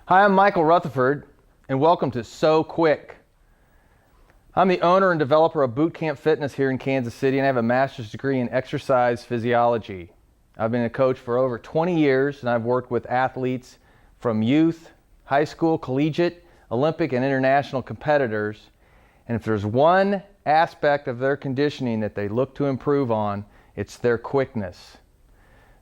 Hi, I'm Michael Rutherford, and welcome to So Quick. I'm the owner and developer of Boot Camp Fitness here in Kansas City, and I have a master's degree in exercise physiology. I've been a coach for over 20 years, and I've worked with athletes from youth, high school, collegiate, Olympic, and international competitors. And if there's one aspect of their conditioning that they look to improve on, it's their quickness.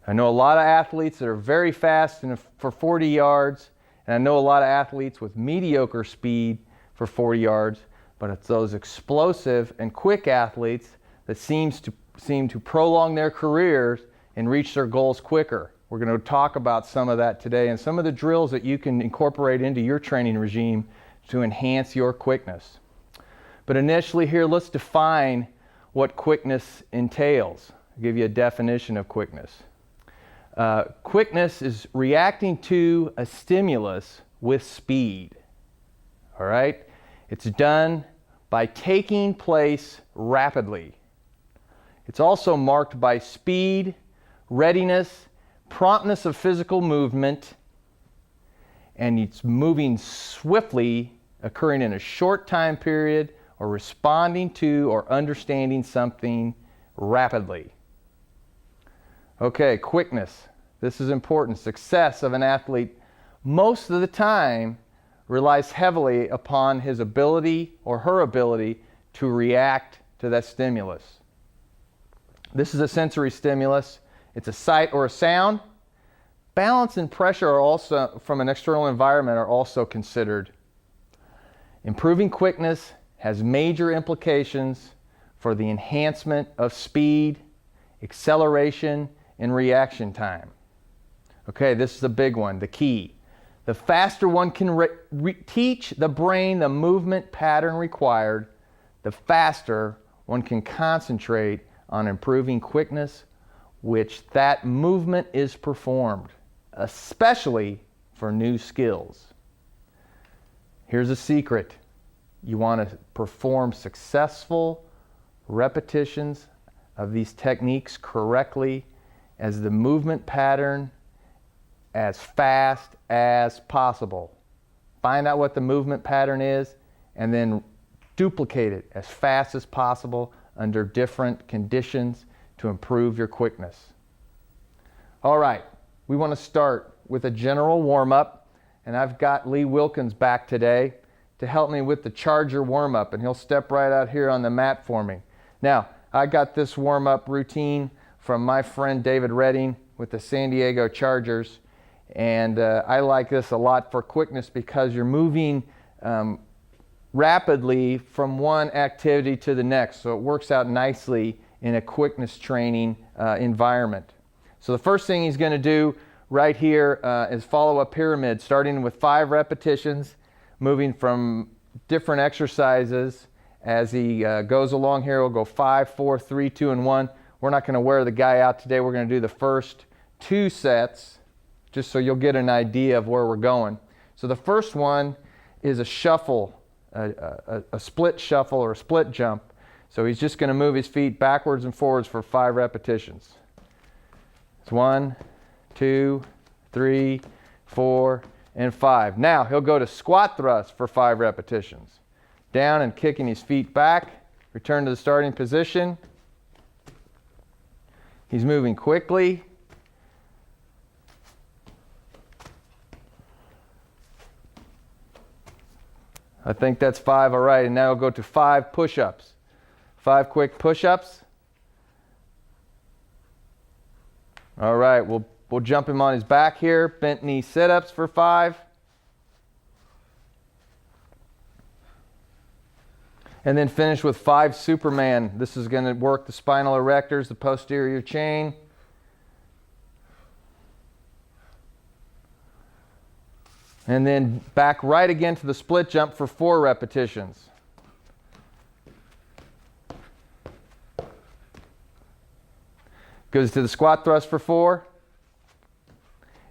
I know a lot of athletes that are very fast for 40 yards, and I know a lot of athletes with mediocre speed for 40 yards, but it's those explosive and quick athletes that seem to prolong their careers and reach their goals quicker. We're going to talk about some of that today and some of the drills that you can incorporate into your training regime to enhance your quickness. But initially here, let's define what quickness entails. I'll give you a definition of quickness. Quickness is reacting to a stimulus with speed. All right? It's done by taking place rapidly. It's also marked by speed, readiness, promptness of physical movement, and it's moving swiftly, occurring in a short time period, or responding to or understanding something rapidly. Okay, quickness. This is important. Success of an athlete most of the time relies heavily upon his ability or her ability to react to that stimulus. This is a sensory stimulus. It's a sight or a sound. Balance and pressure are also, from an external environment, are also considered. Improving quickness has major implications for the enhancement of speed, acceleration, and reaction time. Okay, this is a big one, the key. The faster one can teach the brain the movement pattern required, the faster one can concentrate on improving quickness, which that movement is performed, especially for new skills. Here's a secret. You want to perform successful repetitions of these techniques correctly as the movement pattern as fast as possible. Find out what the movement pattern is and then duplicate it as fast as possible under different conditions to improve your quickness. All right, we want to start with a general warm-up, and I've got Lee Wilkins back today to help me with the charger warm-up, and he'll step right out here on the mat for me. Now, I got this warm-up routine from my friend David Redding with the San Diego Chargers, and I like this a lot for quickness because you're moving rapidly from one activity to the next, so it works out nicely in a quickness training environment. So the first thing he's going to do right here is follow a pyramid, starting with 5 repetitions, moving from different exercises. As he goes along here, we'll go 5, 4, 3, 2, and 1. We're not going to wear the guy out today. We're going to do the first 2 sets, just so you'll get an idea of where we're going. So the first one is a shuffle, a split shuffle or a split jump. So he's just going to move his feet backwards and forwards for 5 repetitions. It's 1, 2, 3, 4, and 5. Now he'll go to squat thrust for 5 repetitions. Down and kicking his feet back, return to the starting position. He's moving quickly. I think that's 5, all right, and now we'll go to 5 push-ups. 5 quick push-ups. All right, we'll jump him on his back here. Bent knee sit-ups for 5. And then finish with 5 Superman. This is going to work the spinal erectors, the posterior chain. And then back right again to the split jump for 4 repetitions. Goes to the squat thrust for 4.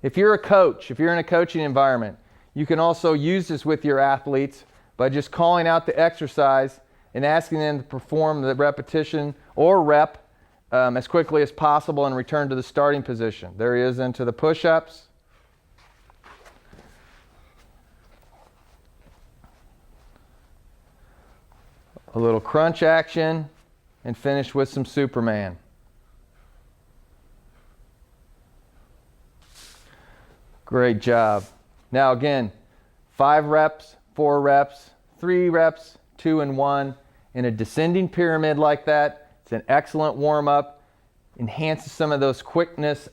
If you're a coach, if you're in a coaching environment, you can also use this with your athletes by just calling out the exercise and asking them to perform the repetition or rep as quickly as possible and return to the starting position. There he is into the push-ups. a little crunch action, and finish with some Superman. Great job. Now again, 5 reps, 4 reps, 3 reps, 2 and 1 in a descending pyramid like that. It's an excellent warm-up. Enhances some of those quickness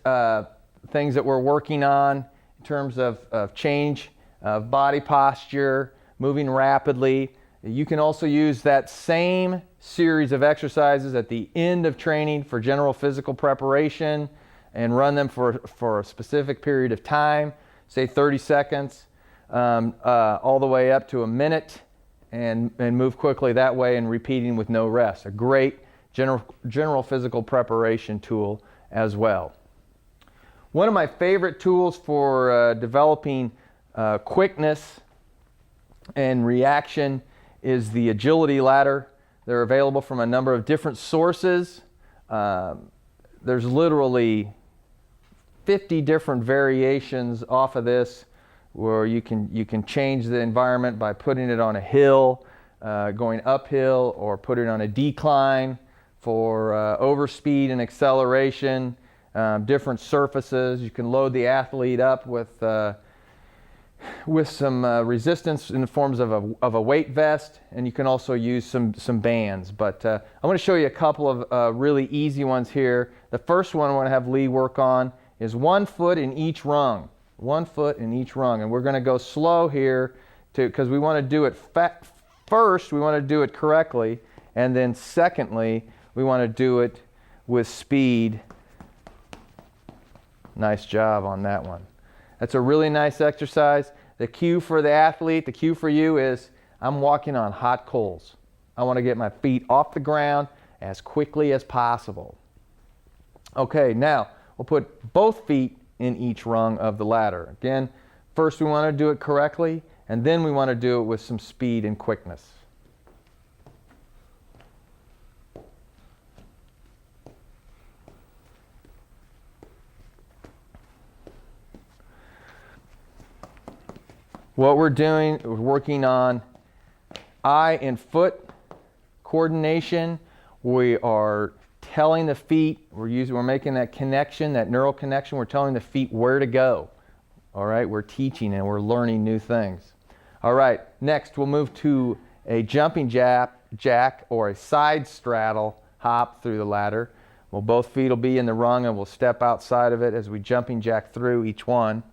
things that we're working on in terms of change of body posture, moving rapidly. You can also use that same series of exercises at the end of training for general physical preparation and run them for a specific period of time, say 30 seconds, all the way up to a minute, and move quickly that way and repeating with no rest. A great general physical preparation tool as well. One of my favorite tools for developing quickness and reaction is the agility ladder. They're available from a number of different sources. There's literally 50 different variations off of this, where you can change the environment by putting it on a hill, going uphill, or put it on a decline for overspeed and acceleration. Different surfaces. You can load the athlete up with some resistance in the forms of a weight vest, and you can also use some bands. But I want to show you a couple of really easy ones here. The first one I want to have Lee work on is 1 foot in each rung. 1 foot in each rung, and we're going to go slow here because we want to do it first. We want to do it correctly, and then secondly, we want to do it with speed. Nice job on that one. That's a really nice exercise. The cue for the athlete, the cue for you is, I'm walking on hot coals. I want to get my feet off the ground as quickly as possible. Okay, now we'll put both feet in each rung of the ladder. Again, first we want to do it correctly, and then we want to do it with some speed and quickness. What we're doing, we're working on eye and foot coordination. We are telling the feet, we're making that connection, that neural connection. We're telling the feet where to go. All right, we're teaching and we're learning new things. All right, next we'll move to a jumping jack or a side straddle hop through the ladder. Well, both feet will be in the rung and we'll step outside of it as we jumping jack through each one.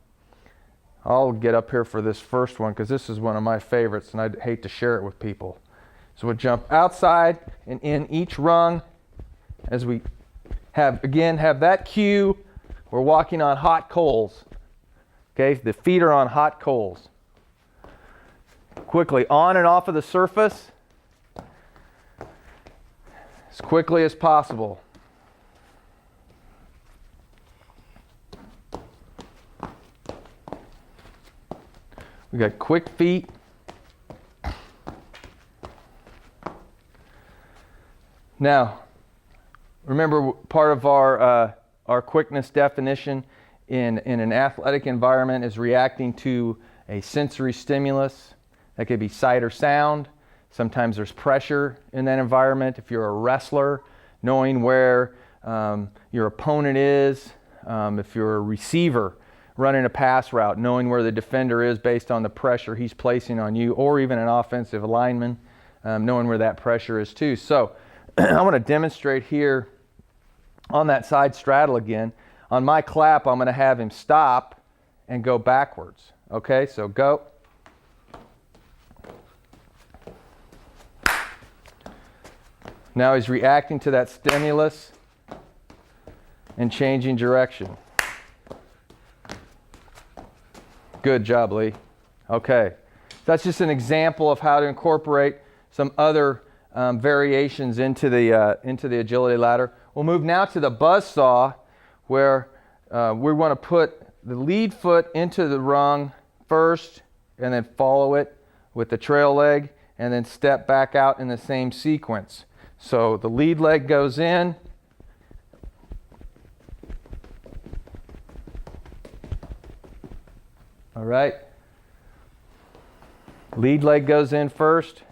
I'll get up here for this first one because this is one of my favorites and I'd hate to share it with people. So we'll jump outside and in each rung as we have that cue. We're walking on hot coals. Okay, the feet are on hot coals. Quickly on and off of the surface as quickly as possible. We got quick feet. Now, remember part of our quickness definition in an athletic environment is reacting to a sensory stimulus. That could be sight or sound. Sometimes there's pressure in that environment. If you're a wrestler, knowing where your opponent is. If you're a receiver, running a pass route, knowing where the defender is based on the pressure he's placing on you, or even an offensive lineman, knowing where that pressure is too. So I want to demonstrate here on that side straddle again. On my clap, I'm going to have him stop and go backwards. Okay, so go. Now he's reacting to that stimulus and changing direction. Good job, Lee. Okay, that's just an example of how to incorporate some other variations into the agility ladder. We'll move now to the buzzsaw, where we want to put the lead foot into the rung first, and then follow it with the trail leg, and then step back out in the same sequence. So the lead leg goes in. All right. Lead leg goes in first.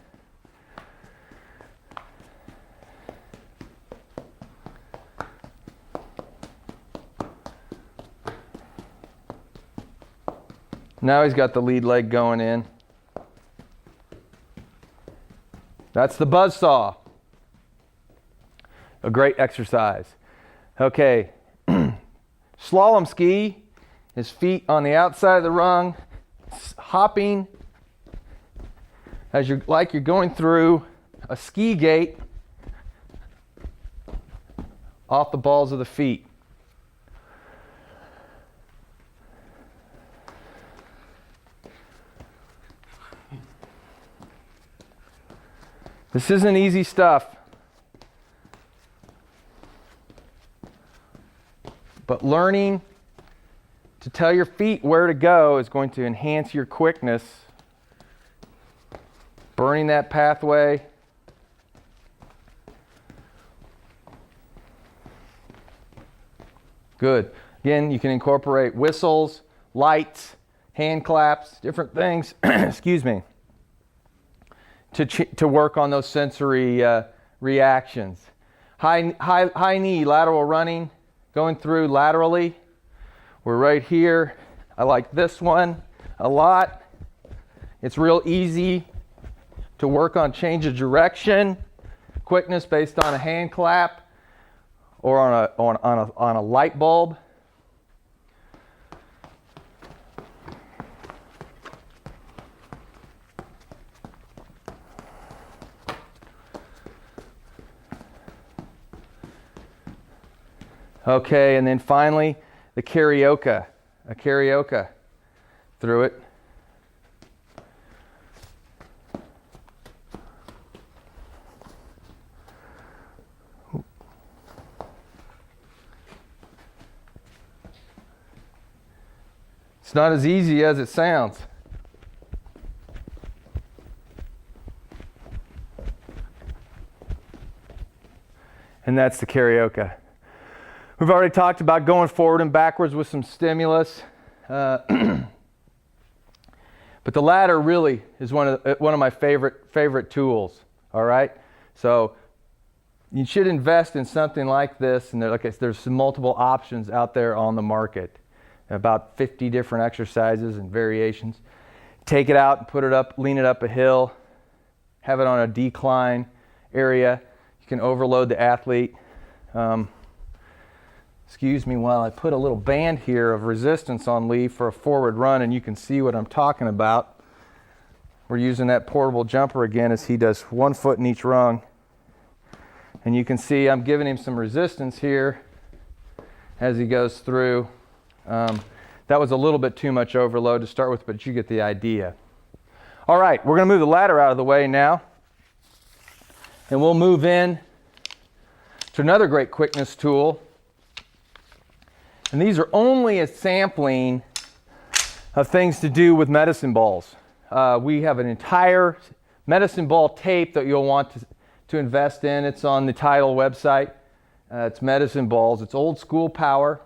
Now he's got the lead leg going in. That's the buzzsaw. A great exercise. Okay. Slalom ski, his feet on the outside of the rung, hopping as you're going through a ski gate off the balls of the feet. This isn't easy stuff. But learning to tell your feet where to go is going to enhance your quickness. Burning that pathway. Good. Again, you can incorporate whistles, lights, hand claps, different things, excuse me, to work on those sensory reactions. High knee, lateral running, going through laterally. We're right here. I like this one a lot. It's real easy to work on change of direction, quickness based on a hand clap or on a light bulb. Okay, and then finally, the karaoke. A karaoke through it. It's not as easy as it sounds. And that's the karaoke. We've already talked about going forward and backwards with some stimulus. But the ladder really is one of my favorite tools. All right? So you should invest in something like this. And there's some multiple options out there on the market. About 50 different exercises and variations. Take it out and put it up, lean it up a hill. Have it on a decline area. You can overload the athlete. Excuse me while I put a little band here of resistance on Lee for a forward run, and you can see what I'm talking about. We're using that portable jumper again as he does 1 foot in each rung. And you can see I'm giving him some resistance here as he goes through. That was a little bit too much overload to start with, but you get the idea. All right, we're going to move the ladder out of the way now. And we'll move in to another great quickness tool. And these are only a sampling of things to do with medicine balls. We have an entire medicine ball tape that you'll want to invest in. It's on the Tidal website. It's medicine balls. It's old school power.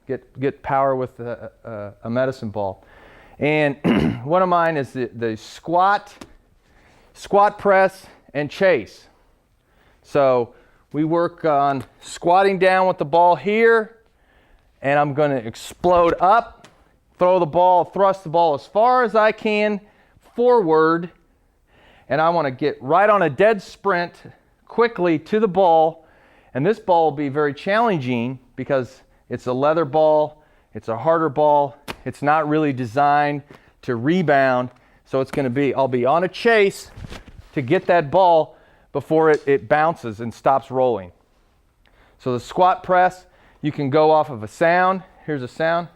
Get power with a medicine ball. And one of mine is the squat press, and chase. So we work on squatting down with the ball here. And I'm going to explode up, thrust the ball as far as I can forward. And I want to get right on a dead sprint quickly to the ball. And this ball will be very challenging because it's a leather ball. It's a harder ball. It's not really designed to rebound. So I'll be on a chase to get that ball before it bounces and stops rolling. So the squat press, you can go off of a sound. Here's a sound.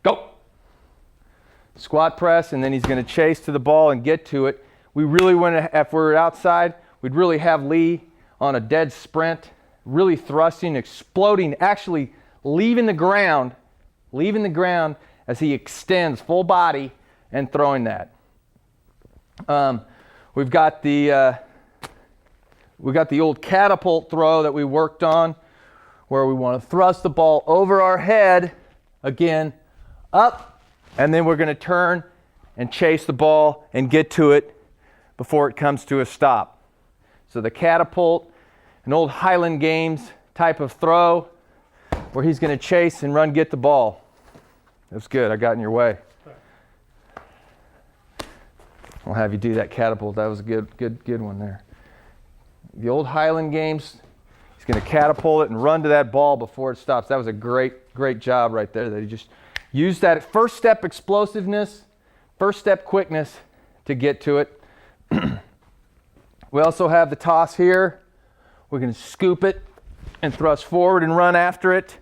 Go. Squat press, and then he's going to chase to the ball and get to it. We really want to, if we're outside, we'd really have Lee on a dead sprint, really thrusting, exploding, actually leaving the ground as he extends full body and throwing that. We've got the old catapult throw that we worked on, where we want to thrust the ball over our head, again, up, and then we're going to turn and chase the ball and get to it before it comes to a stop. So the catapult, an old Highland Games type of throw, where he's going to chase and run get the ball. That's good, I got in your way. I'll have you do that catapult. That was a good one there. The old Highland games, he's going to catapult it and run to that ball before it stops. That was a great job right there. That he just used that first step explosiveness, first step quickness to get to it. We also have the toss here. We're going to scoop it and thrust forward and run after it.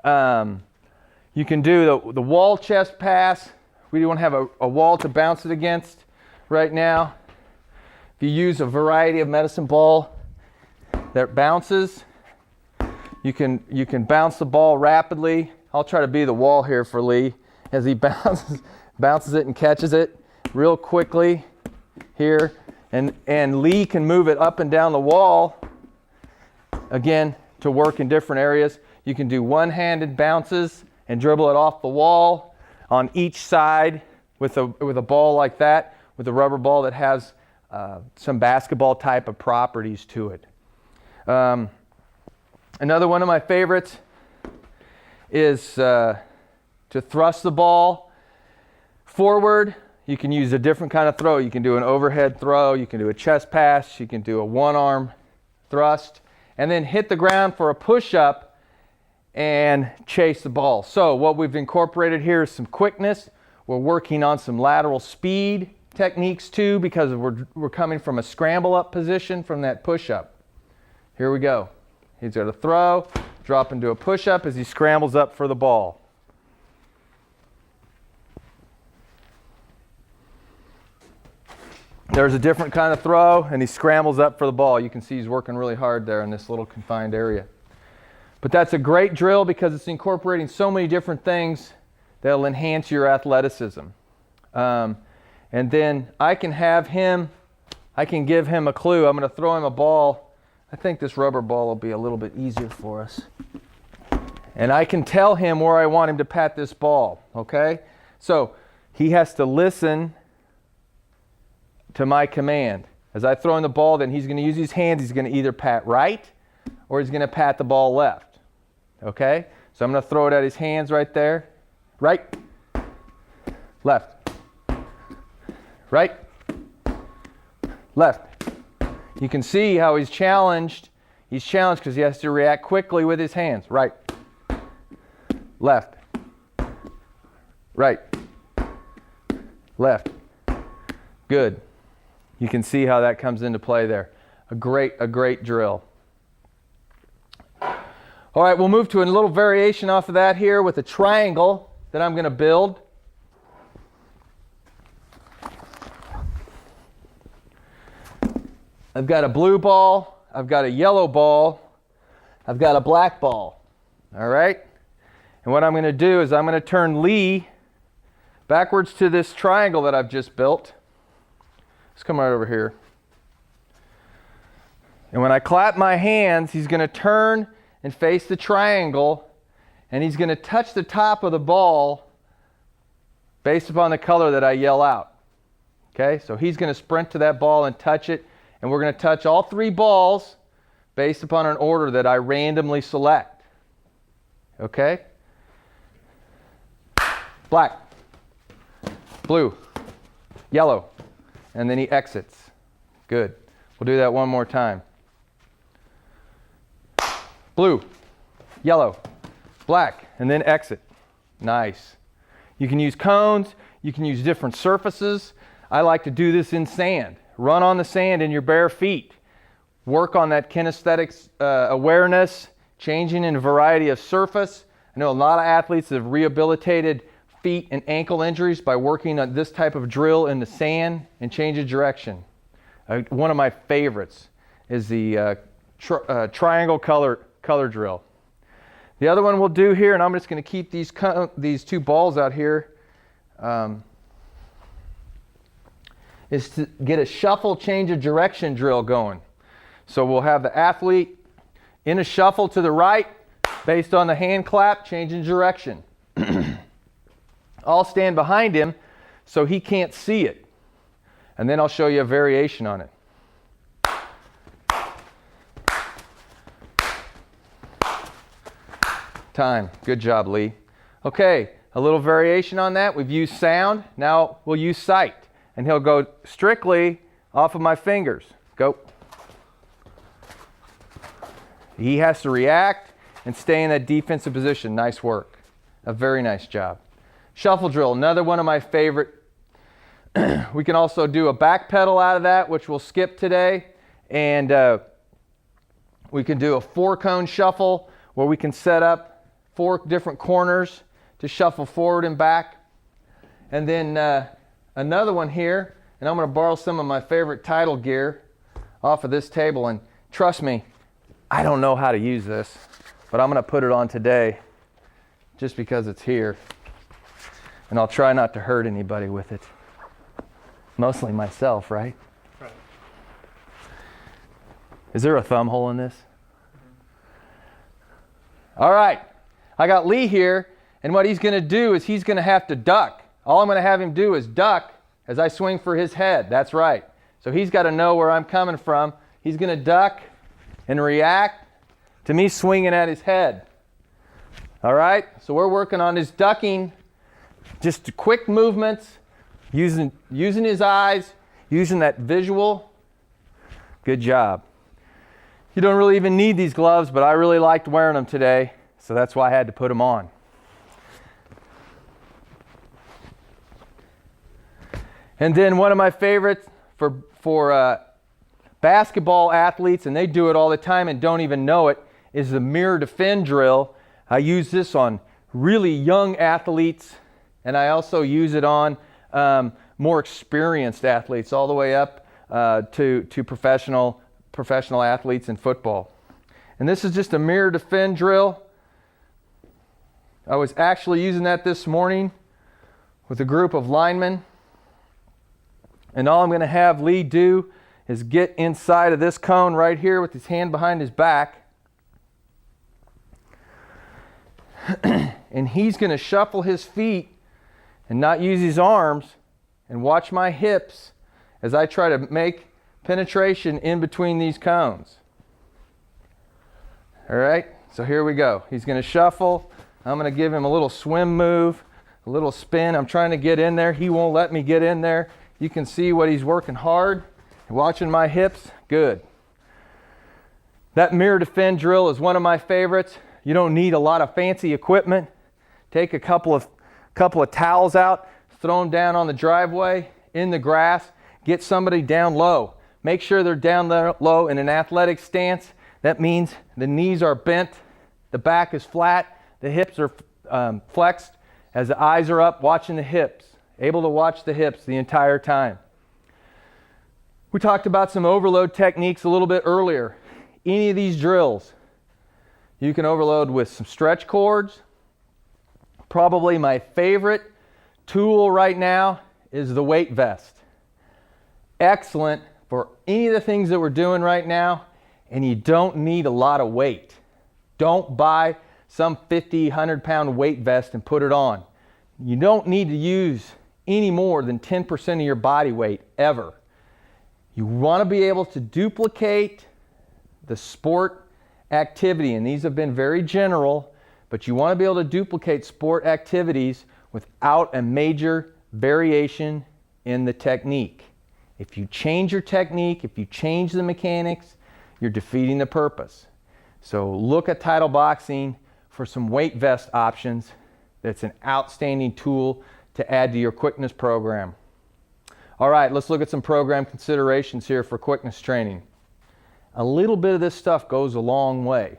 You can do the wall chest pass. We don't have a wall to bounce it against right now. If you use a variety of medicine ball that bounces, you can bounce the ball rapidly. I'll try to be the wall here for Lee as he bounces it and catches it real quickly here. And Lee can move it up and down the wall, again, to work in different areas. You can do one-handed bounces and dribble it off the wall on each side with a ball like that, with a rubber ball that has some basketball type of properties to it. Another one of my favorites is to thrust the ball forward. You can use a different kind of throw. You can do an overhead throw, you can do a chest pass, you can do a one-arm thrust, and then hit the ground for a push-up and chase the ball. So what we've incorporated here is some quickness. We're working on some lateral speed techniques too, because we're coming from a scramble up position from that push-up. Here we go. He's got to throw, drop into a push-up as he scrambles up for the ball. There's a different kind of throw, and he scrambles up for the ball. You can see he's working really hard there in this little confined area. But that's a great drill because it's incorporating so many different things that'll enhance your athleticism. And then I can give him a clue. I'm going to throw him a ball. I think this rubber ball will be a little bit easier for us. And I can tell him where I want him to pat this ball, okay? So he has to listen to my command. As I throw in the ball, then he's going to use his hands. He's going to either pat right or he's going to pat the ball left. Okay? So I'm going to throw it at his hands right there. Right, left, right, left. You can see how he's challenged. He's challenged because he has to react quickly with his hands. Right, left, right, left. Good. You can see how that comes into play there. A great drill. All right, we'll move to a little variation off of that here with a triangle that I'm going to build. I've got a blue ball, I've got a yellow ball, I've got a black ball. All right? And what I'm going to do is I'm going to turn Lee backwards to this triangle that I've just built. Let's come right over here. And when I clap my hands, he's going to turn and face the triangle, and he's going to touch the top of the ball based upon the color that I yell out. Okay, so he's going to sprint to that ball and touch it, and we're going to touch all three balls based upon an order that I randomly select. Okay? Black, blue, yellow, and then he exits. Good. We'll do that one more time. Blue, yellow, black, and then exit. Nice. You can use cones. You can use different surfaces. I like to do this in sand. Run on the sand in your bare feet. Work on that kinesthetics awareness, changing in a variety of surface. I know a lot of athletes have rehabilitated feet and ankle injuries by working on this type of drill in the sand and change of direction. One of my favorites is the triangle color drill. The other one we'll do here, and I'm just going to keep these two balls out here, is to get a shuffle change of direction drill going. So we'll have the athlete in a shuffle to the right based on the hand clap, changing direction. I'll stand behind him so he can't see it. And then I'll show you a variation on it. Time. Good job, Lee. Okay, a little variation on that. We've used sound. Now we'll use sight. and he'll go strictly off of my fingers. Go. He has to react and stay in that defensive position. Nice work. A very nice job. Shuffle drill, another one of my favorite. We can also do a back pedal out of that, which we'll skip today. And we can do a 4-cone shuffle where we can set up 4 different corners to shuffle forward and back. And then another one here, and I'm going to borrow some of my favorite title gear off of this table. And trust me, I don't know how to use this, but I'm going to put it on today just because it's here. And I'll try not to hurt anybody with it. Mostly myself, right? Right. Is there a thumb hole in this? Mm-hmm. All right. I got Lee here, and what he's going to do is he's going to have to duck. All I'm going to have him do is duck as I swing for his head. That's right. So he's got to know where I'm coming from. He's going to duck and react to me swinging at his head. All right? So we're working on his ducking, just quick movements, using his eyes, using that visual. Good job. You don't really even need these gloves, but I really liked wearing them today, so that's why I had to put them on. And then one of my favorites for basketball athletes, and they do it all the time and don't even know it, is the mirror defend drill. I use this on really young athletes, and I also use it on more experienced athletes, all the way up to professional athletes in football. And this is just a mirror defend drill. I was actually using that this morning with a group of linemen. And all I'm going to have Lee do is get inside of this cone right here with his hand behind his back. And he's going to shuffle his feet and not use his arms, and watch my hips as I try to make penetration in between these cones. All right, so here we go. He's going to shuffle. I'm going to give him a little swim move, a little spin. I'm trying to get in there. He won't let me get in there. You can see what he's working hard. Watching my hips, good. That mirror defend drill is one of my favorites. You don't need a lot of fancy equipment. Take a couple of towels out, throw them down on the driveway, in the grass, get somebody down low. Make sure they're down there low in an athletic stance. That means the knees are bent, the back is flat, the hips are flexed as the eyes are up, watching the hips, able to watch the hips the entire time. We talked about some overload techniques a little bit earlier. Any of these drills, you can overload with some stretch cords. Probably my favorite tool right now is the weight vest. Excellent for any of the things that we're doing right now, and you don't need a lot of weight. Don't buy some 50, 100-pound weight vest and put it on. You don't need to use any more than 10% of your body weight ever. You want to be able to duplicate the sport activity, and these have been very general, but you want to be able to duplicate sport activities without a major variation in the technique. If you change your technique, if you change the mechanics, you're defeating the purpose. So look at Title Boxing for some weight vest options. That's an outstanding tool to add to your Quickness program. All right, let's look at some program considerations here for Quickness training. A little bit of this stuff goes a long way.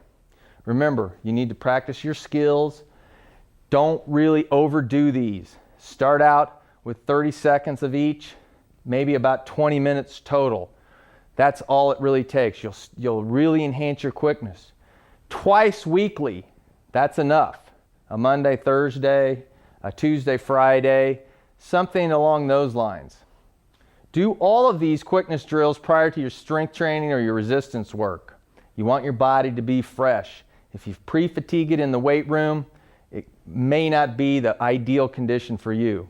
Remember, you need to practice your skills. Don't really overdo these. Start out with 30 seconds of each, maybe about 20 minutes total. That's all it really takes. You'll really enhance your quickness. Twice weekly, that's enough. A Monday, Thursday, a Tuesday, Friday, something along those lines. Do all of these quickness drills prior to your strength training or your resistance work. You want your body to be fresh. If you've pre-fatigued in the weight room, it may not be the ideal condition for you.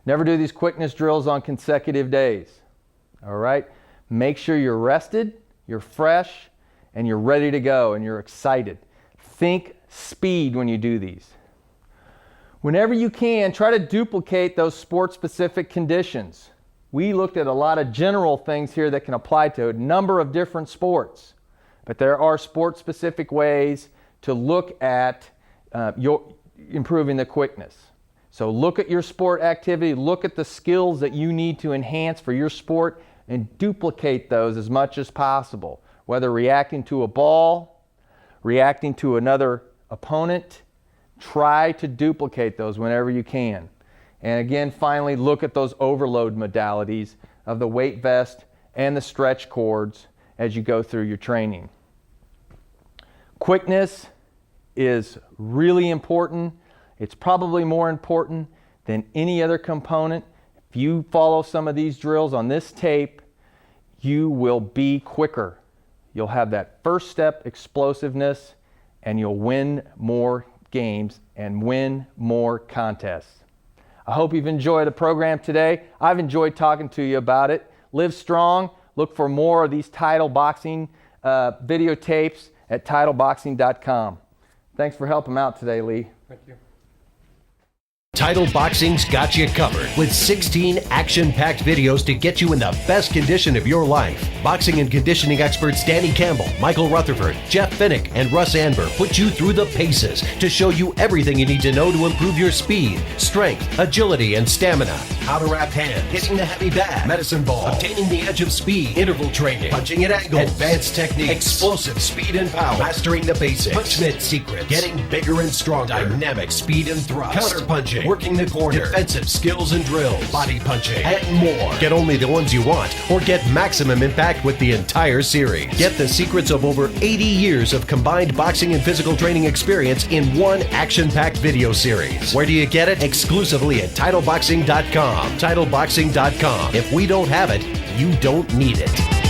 Never do these quickness drills on consecutive days. All right? Make sure you're rested, you're fresh, and you're ready to go, and you're excited. Think speed when you do these. Whenever you can, try to duplicate those sport-specific conditions. We looked at a lot of general things here that can apply to a number of different sports, but there are sport-specific ways to look at improving the quickness. So look at your sport activity, look at the skills that you need to enhance for your sport, and duplicate those as much as possible, whether reacting to a ball, reacting to another opponent. Try to duplicate those whenever you can. And again, finally, look at those overload modalities of the weight vest and the stretch cords as you go through your training. Quickness is really important. It's probably more important than any other component. If you follow some of these drills on this tape, you will be quicker. You'll have that first step explosiveness, and you'll win more games and win more contests. I hope you've enjoyed the program today. I've enjoyed talking to you about it. Live strong. Look for more of these Title Boxing videotapes at TitleBoxing.com. Thanks for helping out today, Lee. Thank you. Title Boxing's got you covered with 16 action-packed videos to get you in the best condition of your life. Boxing and conditioning experts Danny Campbell, Michael Rutherford, Jeff Finnick, and Russ Anber put you through the paces to show you everything you need to know to improve your speed, strength, agility, and stamina. How to wrap hands, hitting the heavy bat, medicine ball, obtaining the edge of speed, interval training, punching at angles, advanced techniques, explosive speed and power, mastering the basics, punchment secrets, getting bigger and stronger, dynamic speed and thrust, counter punching, working the corner, defensive skills and drills, body punching, and more. Get only the ones you want, or get maximum impact with the entire series. Get the secrets of over 80 years of combined boxing and physical training experience in one action-packed video series. Where do you get it? Exclusively at TitleBoxing.com. TitleBoxing.com. If we don't have it, you don't need it.